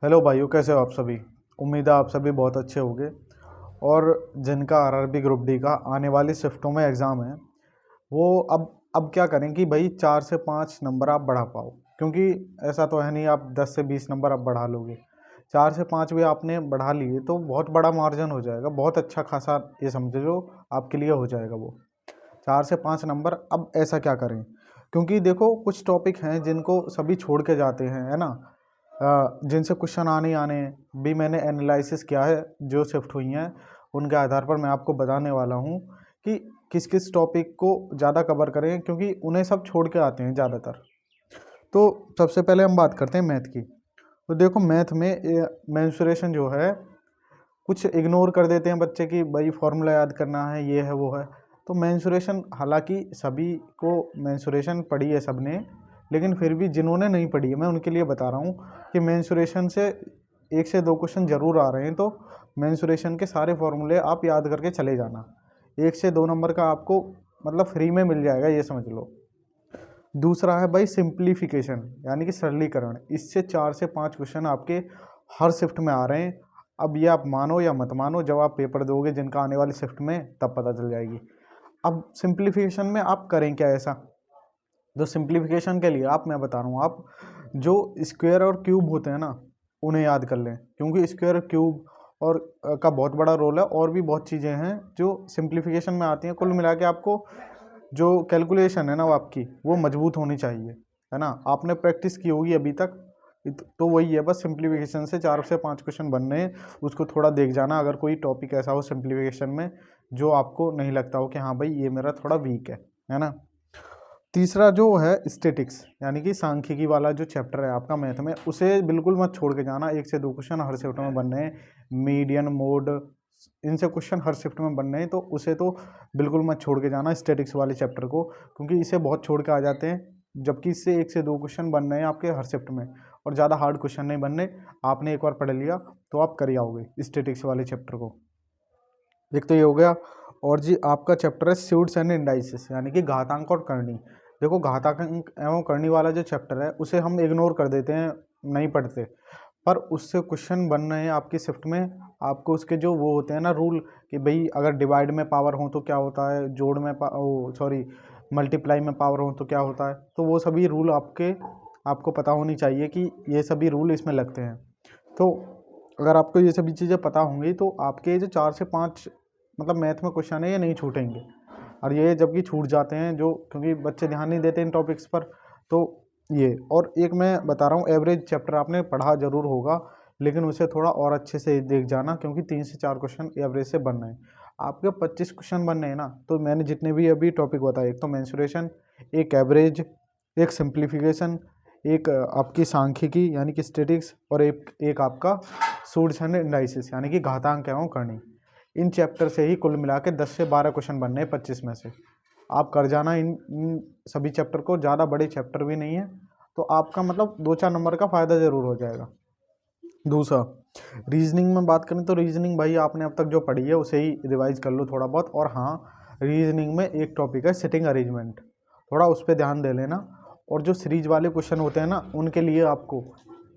Hello भाइयों, कैसे हो आप सभी। उम्मीद है आप सभी बहुत अच्छे होंगे। और जिनका आरआरबी ग्रुप डी का आने वाली शिफ्टों में एग्ज़ाम है वो अब क्या करें कि भाई 4 से 5 नंबर आप बढ़ा पाओ, क्योंकि ऐसा तो है नहीं आप 10 से 20 नंबर आप बढ़ा लोगे। 4 से 5 भी आपने बढ़ा लिए तो बहुत बड़ा मार्जिन हो जाएगा, बहुत अच्छा खासा ये समझ लो आपके लिए हो जाएगा वो 4 से 5 नंबर। अब ऐसा क्या करें, क्योंकि देखो कुछ टॉपिक हैं जिनको सभी छोड़ के जाते हैं, है ना। जिनसे क्वेश्चन आने ही आने हैं। भी मैंने एनालिसिस किया है जो शिफ्ट हुई हैं, उनके आधार पर मैं आपको बताने वाला हूँ कि किस किस टॉपिक को ज़्यादा कवर करें, क्योंकि उन्हें सब छोड़ के आते हैं ज़्यादातर। तो सबसे पहले हम बात करते हैं मैथ की। तो देखो मैथ में मेंसुरेशन जो है कुछ इग्नोर कर देते हैं बच्चे की भाई फॉर्मूला याद करना है, ये है वो है। तो मेंसुरेशन, हालांकि सभी को मेंसुरेशन पढ़ी है सबने, लेकिन फिर भी जिन्होंने नहीं पढ़ी है मैं उनके लिए बता रहा हूँ कि मेंसुरेशन से 1 से 2 क्वेश्चन जरूर आ रहे हैं। तो मेंसुरेशन के सारे फॉर्मूले आप याद करके चले जाना। 1 से 2 नंबर का आपको मतलब फ्री में मिल जाएगा, ये समझ लो। दूसरा है भाई सिंप्लीफिकेशन, यानी कि सरलीकरण। इससे 4 से 5 क्वेश्चन आपके हर शिफ्ट में आ रहे हैं। अब ये आप मानो या मत मानो, जब आप पेपर दोगे जिनका आने वाली शिफ्ट में, तब पता चल जाएगी। अब सिंप्लीफिकेशन में आप करें क्या ऐसा। जो सिंप्लीफिकेशन के लिए मैं बता रहा हूँ, आप जो स्क्वायर और क्यूब होते हैं ना उन्हें याद कर लें, क्योंकि स्क्वायर क्यूब और का बहुत बड़ा रोल है। और भी बहुत चीज़ें हैं जो सिंप्लीफिकेशन में आती हैं। कुल मिला के आपको जो कैलकुलेशन है ना वो आपकी वो मजबूत होनी चाहिए, है ना। आपने प्रैक्टिस की होगी अभी तक, तो वही है बस। सिंप्लीफिकेशन से 4 से 5 क्वेश्चन बनने हैं, उसको थोड़ा देख जाना। अगर कोई टॉपिक ऐसा हो सिंप्लीफिकेशन में जो आपको नहीं लगता हो कि हाँ भाई ये मेरा थोड़ा वीक है ना। तीसरा जो है स्टेटिक्स, यानी कि सांख्यिकी वाला जो चैप्टर है आपका मैथ में, उसे बिल्कुल मत छोड़ के जाना। 1 से 2 क्वेश्चन हर शिफ्ट में बनने हैं। मीडियन मोड, इनसे क्वेश्चन हर शिफ्ट में बनने हैं, तो उसे तो बिल्कुल मत छोड़ के जाना स्टेटिक्स वाले चैप्टर को, क्योंकि इसे बहुत छोड़ के आ जाते हैं। जबकि इससे 1 से 2 क्वेश्चन बन रहे हैं आपके हर शिफ्ट में, और ज़्यादा हार्ड क्वेश्चन नहीं बनने। आपने एक बार पढ़ लिया तो आप कर ही आओगे स्टेटिक्स वाले चैप्टर को। एक तो ये हो गया। और जी आपका चैप्टर है स्यूट्स एंड इंडाइसिस, यानी कि घातांक और करनी। देखो घातांक एवं करनी वाला जो चैप्टर है उसे हम इग्नोर कर देते हैं, नहीं पढ़ते। पर उससे क्वेश्चन बन रहे हैं आपकी शिफ्ट में। आपको उसके जो वो होते हैं ना रूल, कि भाई अगर डिवाइड में पावर हो तो क्या होता है, जोड़ में सॉरी मल्टीप्लाई में पावर हो तो क्या होता है। तो वो सभी रूल आपको पता होनी चाहिए कि ये सभी रूल इसमें लगते हैं। तो अगर आपको ये सभी चीज़ें पता होंगी तो आपके जो 4 से 5 मतलब मैथ में क्वेश्चन है ये नहीं छूटेंगे। और ये जबकि छूट जाते हैं जो, क्योंकि बच्चे ध्यान नहीं देते इन टॉपिक्स पर। तो ये, और एक मैं बता रहा हूँ, एवरेज चैप्टर आपने पढ़ा जरूर होगा, लेकिन उसे थोड़ा और अच्छे से देख जाना, क्योंकि 3 से 4 क्वेश्चन एवरेज से बन रहे हैं। आपके 25 क्वेश्चन बन रहे हैं ना, तो मैंने जितने भी अभी टॉपिक बताए, एक तो मेंसुरेशन, एक एवरेज, एक सिंप्लीफिकेशन, एक आपकी सांख्यिकी यानी कि स्टेटिक्स, और एक एक आपका सूट्स एंड इंडाइसिस यानी कि घातांक एवं करनी। इन चैप्टर से ही कुल मिला के 10 से 12 क्वेश्चन बनने हैं 25 में से। आप कर जाना इन सभी चैप्टर को, ज़्यादा बड़े चैप्टर भी नहीं है, तो आपका मतलब 2-4 नंबर का फ़ायदा ज़रूर हो जाएगा। दूसरा, रीजनिंग में बात करें तो रीजनिंग भाई आपने अब तक जो पढ़ी है उसे ही रिवाइज कर लो थोड़ा बहुत। और हाँ, रीजनिंग में एक टॉपिक है सिटिंग अरेंजमेंट, थोड़ा उस पर ध्यान दे लेना। और जो सीरीज वाले क्वेश्चन होते हैं ना उनके लिए आपको,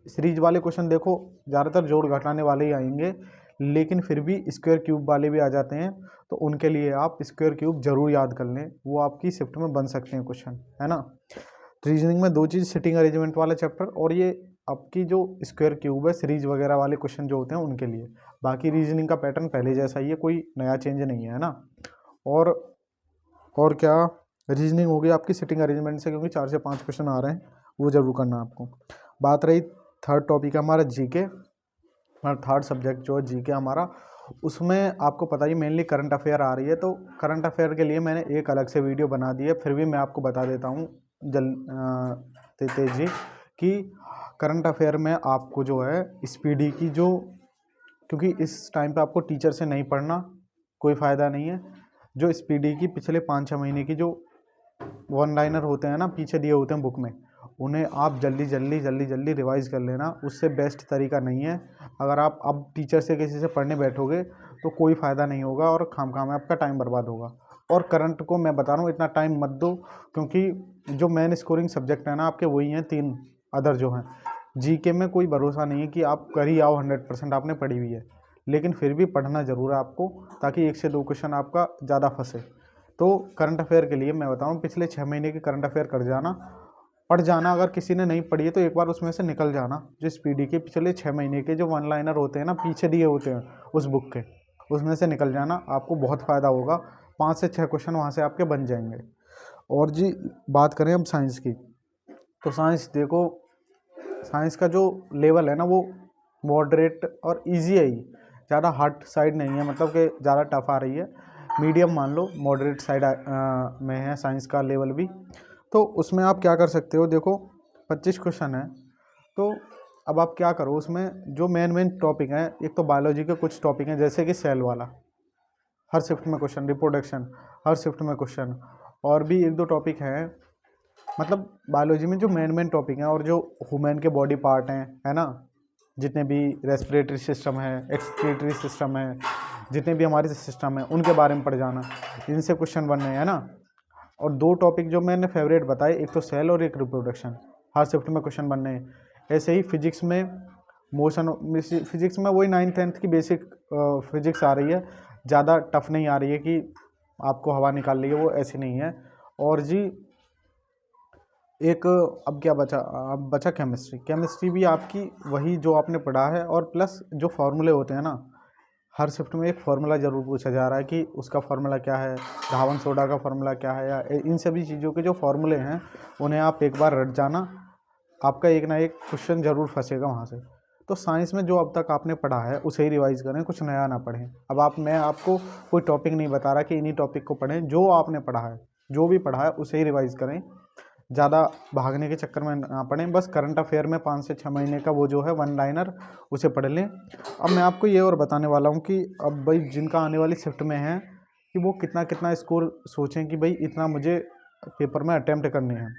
सीरीज वाले क्वेश्चन देखो ज़्यादातर जोड़ घटाने वाले ही आएंगे, लेकिन फिर भी स्क्वायर क्यूब वाले भी आ जाते हैं। तो उनके लिए आप स्क्वायर क्यूब जरूर याद कर लें, वो आपकी शिफ्ट में बन सकते हैं क्वेश्चन, है ना। रीजनिंग में दो चीज़, सिटिंग अरेंजमेंट वाला चैप्टर, और ये आपकी जो स्क्वायर क्यूब है सीरीज वगैरह वाले क्वेश्चन जो होते हैं उनके लिए। बाकी रीजनिंग का पैटर्न पहले जैसा ही है, कोई नया चेंज नहीं है ना। और और क्या, रीजनिंग हो गई आपकी सिटिंग अरेंजमेंट से, क्योंकि 4 से 5 क्वेश्चन आ रहे हैं, वो जरूर करना है आपको। बात रही थर्ड टॉपिक है हमारा जीके। हमारा थर्ड सब्जेक्ट जो है जीके हमारा, उसमें आपको पता ही मेनली करंट अफेयर आ रही है। तो करंट अफेयर के लिए मैंने एक अलग से वीडियो बना दी है, फिर भी मैं आपको बता देता हूँ तेजी कि करंट अफेयर में आपको जो है स्पीडी की जो, क्योंकि इस टाइम पे आपको टीचर से नहीं पढ़ना, कोई फ़ायदा नहीं है। जो स्पीडी की पिछले 5-6 महीने की जो वन लाइनर होते हैं ना पीछे दिए होते हैं बुक में, उन्हें आप जल्दी जल्दी जल्दी जल्दी रिवाइज कर लेना। उससे बेस्ट तरीका नहीं है। अगर आप अब टीचर से किसी से पढ़ने बैठोगे तो कोई फ़ायदा नहीं होगा, और खामखा में आपका टाइम बर्बाद होगा। और करंट को मैं बता रहा हूँ इतना टाइम मत दो, क्योंकि जो मेन स्कोरिंग सब्जेक्ट है ना आपके वही हैं 3 अदर जो हैं। जीके में कोई भरोसा नहीं है कि आप कर ही आओ, 100% आपने पढ़ी हुई है, लेकिन फिर भी पढ़ना ज़रूर है आपको, ताकि 1 से 2 क्वेश्चन आपका ज़्यादा फंसे। तो करंट अफेयर के लिए मैं बताऊँ, पिछले 6 महीने के करंट अफेयर कर जाना, पढ़ जाना। अगर किसी ने नहीं पढ़ी है तो एक बार उसमें से निकल जाना। जो स्पीडी के पिछले 6 महीने के जो वन लाइनर होते हैं ना, पीछे दिए होते हैं उस बुक के, उसमें से निकल जाना, आपको बहुत फ़ायदा होगा। 5 से 6 क्वेश्चन वहाँ से आपके बन जाएंगे। और जी बात करें अब साइंस की, तो साइंस देखो, साइंस का जो लेवल है ना वो मॉडरेट और इजी है ही, ज़्यादा हार्ड साइड नहीं है, मतलब कि ज़्यादा टफ आ रही है, मीडियम मान लो, मॉडरेट साइड में है साइंस का लेवल भी। तो उसमें आप क्या कर सकते हो, देखो 25 क्वेश्चन है, तो अब आप क्या करो, उसमें जो मेन टॉपिक हैं, एक तो बायोलॉजी के कुछ टॉपिक हैं, जैसे कि सेल वाला, हर शिफ्ट में क्वेश्चन, रिप्रोडक्शन हर शिफ्ट में क्वेश्चन, और भी 1-2 टॉपिक हैं, मतलब बायोलॉजी में जो मेन टॉपिक हैं, और जो ह्यूमन के बॉडी पार्ट हैं, है ना, जितने भी रेस्पिरेटरी सिस्टम है, एक्सक्रीटरी सिस्टम है, जितने भी हमारे सिस्टम है, उनके बारे में पढ़ जाना, इनसे क्वेश्चन बनने हैं, है ना। और 2 टॉपिक जो मैंने फेवरेट बताए, एक तो सेल और एक रिप्रोडक्शन, हर शिफ्ट में क्वेश्चन बनने हैं। ऐसे ही फिजिक्स में मोशन, फिजिक्स में वही 9th-10th की बेसिक फिजिक्स आ रही है, ज़्यादा टफ नहीं आ रही है कि आपको हवा निकाल ली है, वो ऐसी नहीं है। और जी एक अब क्या बचा, अब बचा केमिस्ट्री। केमिस्ट्री भी आपकी वही जो आपने पढ़ा है, और प्लस जो फार्मूले होते हैं ना, हर शिफ्ट में एक फार्मूला ज़रूर पूछा जा रहा है कि उसका फार्मूला क्या है, धावन सोडा का फार्मूला क्या है, या इन सभी चीज़ों के जो फार्मूले हैं उन्हें आप एक बार रट जाना, आपका एक ना एक क्वेश्चन ज़रूर फंसेगा वहाँ से। तो साइंस में जो अब तक आपने पढ़ा है उसे ही रिवाइज़ करें, कुछ नया ना पढ़ें। अब मैं आपको कोई टॉपिक नहीं बता रहा कि इन्हीं टॉपिक को पढ़ें, जो आपने पढ़ा है, जो भी पढ़ा है उसे ही रिवाइज़ करें, ज़्यादा भागने के चक्कर में ना पड़ें। बस करंट अफेयर में 5 से 6 महीने का वो जो है वन लाइनर, उसे पढ़ लें। अब मैं आपको ये और बताने वाला हूँ कि अब भाई जिनका आने वाली शिफ्ट में है, कि वो कितना कितना स्कोर सोचें कि भाई इतना मुझे पेपर में अटैम्प्ट करने हैं।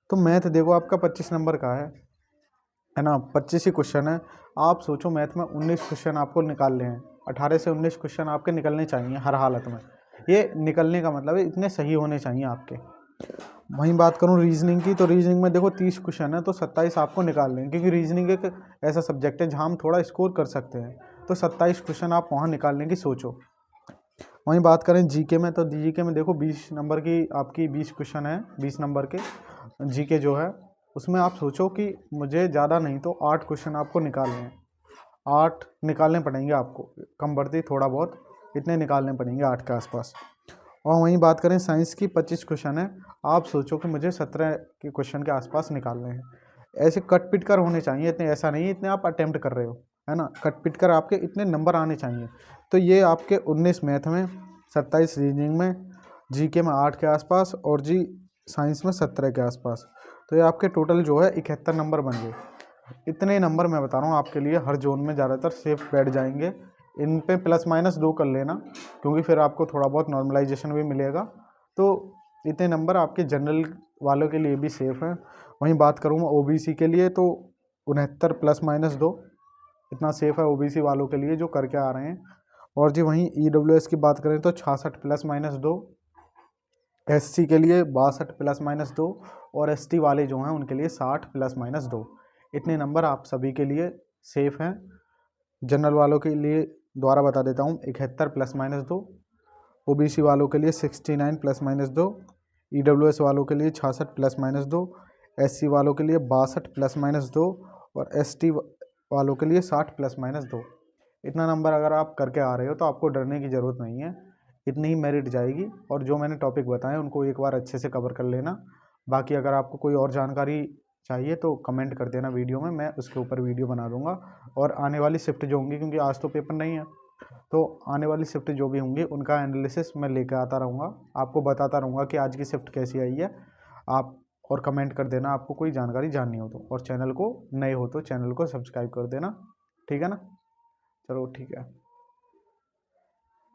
तो मैथ देखो आपका 25 नंबर का है ना, 25 ही क्वेश्चन है। आप सोचो मैथ में 19 क्वेश्चन आपको निकालने हैं, 18 से 19 क्वेश्चन आपके निकलने चाहिए हर हालत में। ये निकलने का मतलब है इतने सही होने चाहिए आपके। वहीं बात करूं रीजनिंग की, तो रीजनिंग में देखो 30 क्वेश्चन है, तो 27 आपको निकालने हैं, क्योंकि रीजनिंग एक ऐसा सब्जेक्ट है जहां हम थोड़ा स्कोर कर सकते हैं। तो 27 क्वेश्चन आप वहां निकालने की सोचो। वहीं बात करें जीके में, तो जीके में देखो 20 नंबर की आपकी 20 क्वेश्चन है, 20 नंबर के जीके जो है, उसमें आप सोचो कि मुझे ज़्यादा नहीं तो 8 क्वेश्चन आपको निकालने हैं, 8 निकालने पड़ेंगे आपको, कम बढ़ती थोड़ा बहुत, इतने निकालने पड़ेंगे 8 के आसपास। और वहीं बात करें साइंस की, 25 क्वेश्चन है, आप सोचो कि मुझे 17 के क्वेश्चन के आसपास निकालने हैं। ऐसे कट पिट कर होने चाहिए, इतने ऐसा नहीं इतने आप अटेम्प्ट कर रहे हो, है ना, कट पिट कर आपके इतने नंबर आने चाहिए। तो ये आपके 19 मैथ में, 27 रीजनिंग में, जीके में 8 के आसपास, और जी साइंस में 17 के आसपास। तो ये आपके टोटल जो है 71 नंबर बन गए। इतने नंबर मैं बता रहा हूँ आपके लिए हर जोन में ज़्यादातर सेफ बैठ जाएंगे। इन पे ±2 कर लेना, क्योंकि फिर आपको थोड़ा बहुत नॉर्मलाइजेशन भी मिलेगा। तो इतने नंबर आपके जनरल वालों के लिए भी सेफ़ हैं। वहीं बात करूँ मैं ओबीसी के लिए, तो 69 ±2 इतना सेफ़ है ओबीसी वालों के लिए जो करके आ रहे हैं। और जी वहीं ईडब्ल्यूएस की बात करें तो 66 ±2, एससी के लिए 62 ±2, और एसटी वाले जो हैं उनके लिए 60 ±2। इतने नंबर आप सभी के लिए सेफ़ हैं। जनरल वालों के लिए दोबारा बता देता हूँ, 71 ±2, ओबीसी वालों के लिए 69 ±2, ईडब्ल्यूएस वालों के लिए 66 ±2, एससी वालों के लिए 62 ±2, और एसटी वालों के लिए 60 ±2। इतना नंबर अगर आप करके आ रहे हो तो आपको डरने की ज़रूरत नहीं है, इतनी ही मेरिट जाएगी। और जो मैंने टॉपिक बताए उनको एक बार अच्छे से कवर कर लेना। बाकी अगर आपको कोई और जानकारी चाहिए तो कमेंट कर देना वीडियो में, मैं उसके ऊपर वीडियो बना दूंगा। और आने वाली शिफ्ट जो होंगी, क्योंकि आज तो पेपर नहीं है, तो आने वाली शिफ्ट जो भी होंगी उनका एनालिसिस मैं लेकर आता रहूँगा, आपको बताता रहूँगा कि आज की शिफ्ट कैसी आई है। आप और कमेंट कर देना आपको कोई जानकारी जाननी हो तो, और चैनल को नए हो तो चैनल को सब्सक्राइब कर देना, ठीक है ना। चलो ठीक है।